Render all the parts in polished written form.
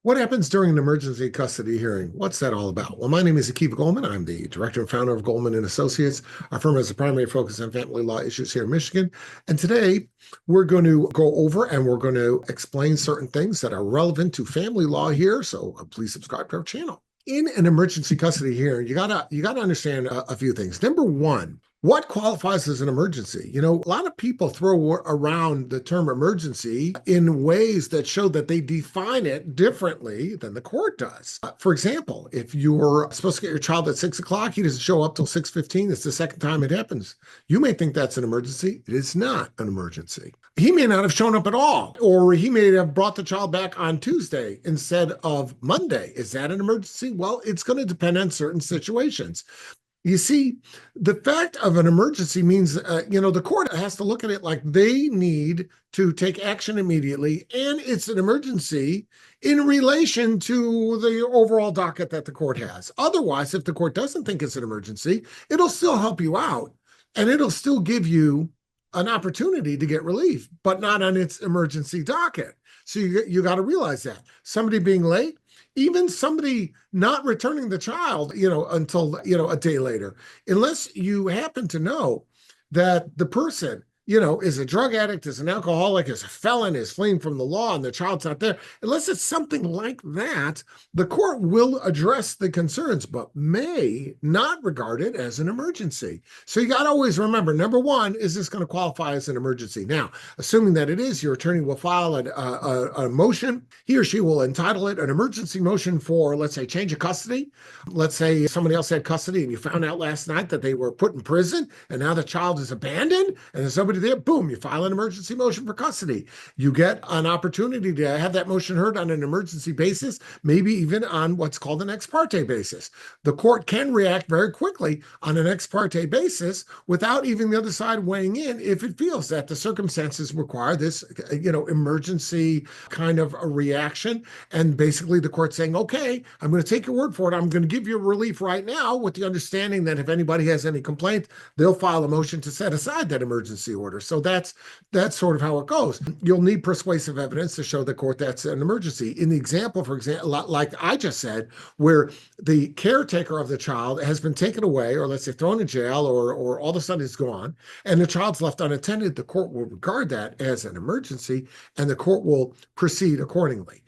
What happens during an emergency custody hearing? What's that all about? Well, my name is Akiva Goldman. I'm the director and founder of Goldman and Associates. Our firm has a primary focus on family law issues here in Michigan. And today we're going to go over and we're going to explain certain things that are relevant to family law here. So please subscribe to our channel. In an emergency custody hearing, you gotta understand a few things. Number one, what qualifies as an emergency? A lot of people throw around the term emergency in ways that show that they define it differently than the court does. For example, if you're supposed to get your child at 6 o'clock, he doesn't show up till 6:15. It's the second time it happens. You may think that's an emergency. It is not an emergency. He may not have shown up at all, or he may have brought the child back on Tuesday instead of Monday. Is that an emergency? Well, it's going to depend on certain situations. You see, the fact of an emergency means, the court has to look at it like they need to take action immediately, and it's an emergency in relation to the overall docket that the court has. Otherwise, if the court doesn't think it's an emergency, it'll still help you out, and it'll still give you an opportunity to get relief, but not on its emergency docket. So you got to realize that. Somebody being late, even somebody not returning the child, until, a day later, unless you happen to know that the person, is a drug addict, is an alcoholic, is a felon, is fleeing from the law, and the child's not there, unless it's something like that, the court will address the concerns, but may not regard it as an emergency. So you got to always remember, number one, is this going to qualify as an emergency? Now, assuming that it is, your attorney will file a motion. He or she will entitle it an emergency motion for, let's say, change of custody. Let's say somebody else had custody and you found out last night that they were put in prison and now the child is abandoned and there's somebody there, boom, you file an emergency motion for custody. You get an opportunity to have that motion heard on an emergency basis, maybe even on what's called an ex parte basis. The court can react very quickly on an ex parte basis without even the other side weighing in if it feels that the circumstances require this, emergency kind of a reaction. And basically the court saying, okay, I'm going to take your word for it. I'm going to give you relief right now with the understanding that if anybody has any complaint, they'll file a motion to set aside that emergency order. So that's sort of how it goes. You'll need persuasive evidence to show the court that's an emergency. In the example, for example, like I just said, where the caretaker of the child has been taken away, or let's say thrown in jail, or all of a sudden is gone, and the child's left unattended, the court will regard that as an emergency, and the court will proceed accordingly.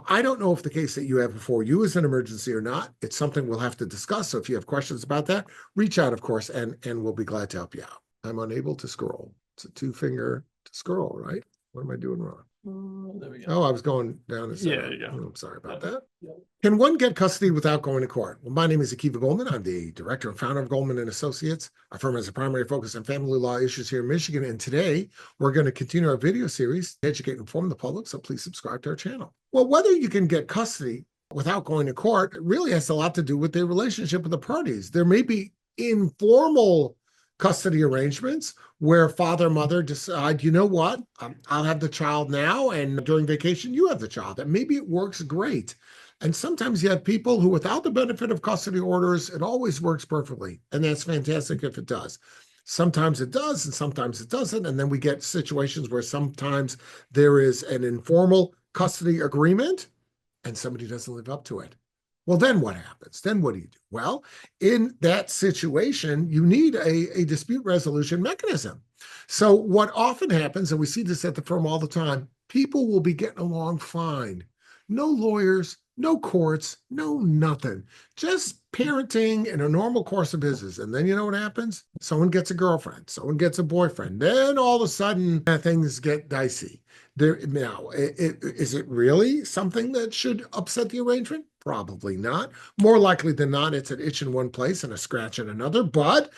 I don't know if the case that you have before you is an emergency or not. It's something we'll have to discuss. So if you have questions about that, reach out, of course, and we'll be glad to help you out. I'm unable to scroll. It's a two-finger to scroll, right? What am I doing wrong? There we go. Oh, I was going down. Yeah, yeah. I'm sorry about that. Can one get custody without going to court? Well, my name is Akiva Goldman. I'm the director and founder of Goldman and Associates. Our firm has a primary focus on family law issues here in Michigan. And today we're going to continue our video series to educate and inform the public. So please subscribe to our channel. Well, whether you can get custody without going to court really has a lot to do with the relationship of the parties. There may be informal custody arrangements where father and mother decide, you know what, I'll have the child now, and during vacation, you have the child. And maybe it works great. And sometimes you have people who, without the benefit of custody orders, it always works perfectly. And that's fantastic if it does. Sometimes it does, and sometimes it doesn't. And then we get situations where sometimes there is an informal custody agreement and somebody doesn't live up to it. Well, then what happens? Then what do you do? Well, in that situation, you need a dispute resolution mechanism. So what often happens, and we see this at the firm all the time, people will be getting along fine. No lawyers, no courts, no nothing. Just parenting in a normal course of business. And then you know what happens? Someone gets a girlfriend, someone gets a boyfriend. Then all of a sudden, things get dicey. Now, is it really something that should upset the arrangement? Probably not. More likely than not, it's an itch in one place and a scratch in another, but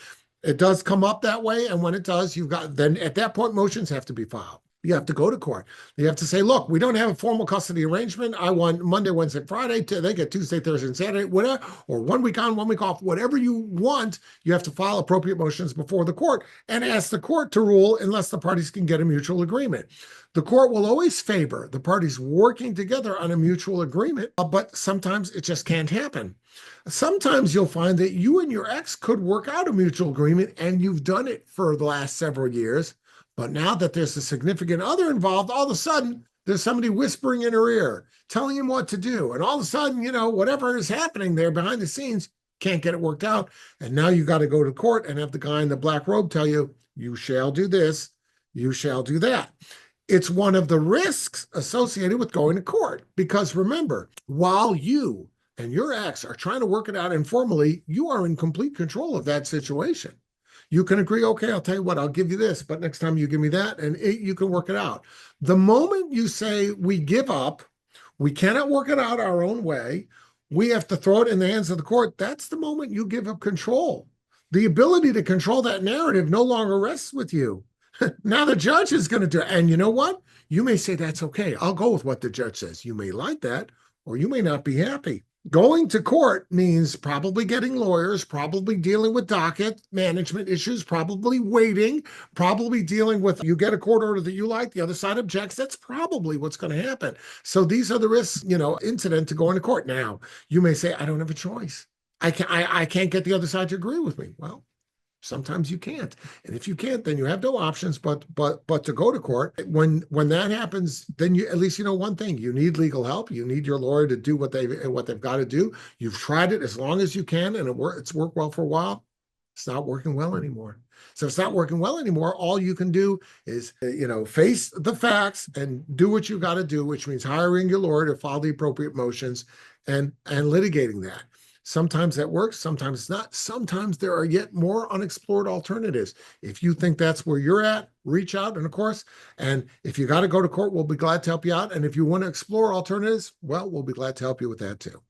it does come up that way. And when it does, then at that point, motions have to be filed. You have to go to court. You have to say, look, we don't have a formal custody arrangement. I want Monday, Wednesday, Friday. They get Tuesday, Thursday, and Saturday, whatever, or 1 week on, 1 week off, whatever you want. You have to file appropriate motions before the court and ask the court to rule unless the parties can get a mutual agreement. The court will always favor the parties working together on a mutual agreement, but sometimes it just can't happen. Sometimes you'll find that you and your ex could work out a mutual agreement, and you've done it for the last several years. But now that there's a significant other involved, all of a sudden, There's somebody whispering in her ear, telling him what to do. And all of a sudden, whatever is happening there behind the scenes, can't get it worked out. And now you got to go to court and have the guy in the black robe tell you, you shall do this, you shall do that. It's one of the risks associated with going to court. Because remember, while you and your ex are trying to work it out informally, you are in complete control of that situation. You can agree, okay, I'll tell you what, I'll give you this, but next time you give me that, and you can work it out. The moment you say we give up, we cannot work it out our own way, we have to throw it in the hands of the court, that's the moment you give up control. The ability to control that narrative no longer rests with you. Now the judge is going to do it. And you know what? You may say, that's okay. I'll go with what the judge says. You may like that, or you may not be happy. Going to court means probably getting lawyers, probably dealing with docket management issues, probably waiting, probably dealing with, you get a court order that you like, the other side objects. That's probably what's going to happen. So these are the risks, incident to going to court. Now, you may say, I don't have a choice. I can't get the other side to agree with me. Well, sometimes you can't. And if you can't, then you have no options but to go to court. When that happens, then you at least one thing. You need legal help. You need your lawyer to do what they've got to do. You've tried it as long as you can, and it's worked well for a while. It's not working well anymore. So it's not working well anymore. All you can do is, face the facts and do what you got to do, which means hiring your lawyer to file the appropriate motions and litigating that. Sometimes that works, sometimes it's not. Sometimes there are yet more unexplored alternatives. If you think that's where you're at, reach out, and of course, and if you got to go to court, we'll be glad to help you out. And if you want to explore alternatives, well, we'll be glad to help you with that too.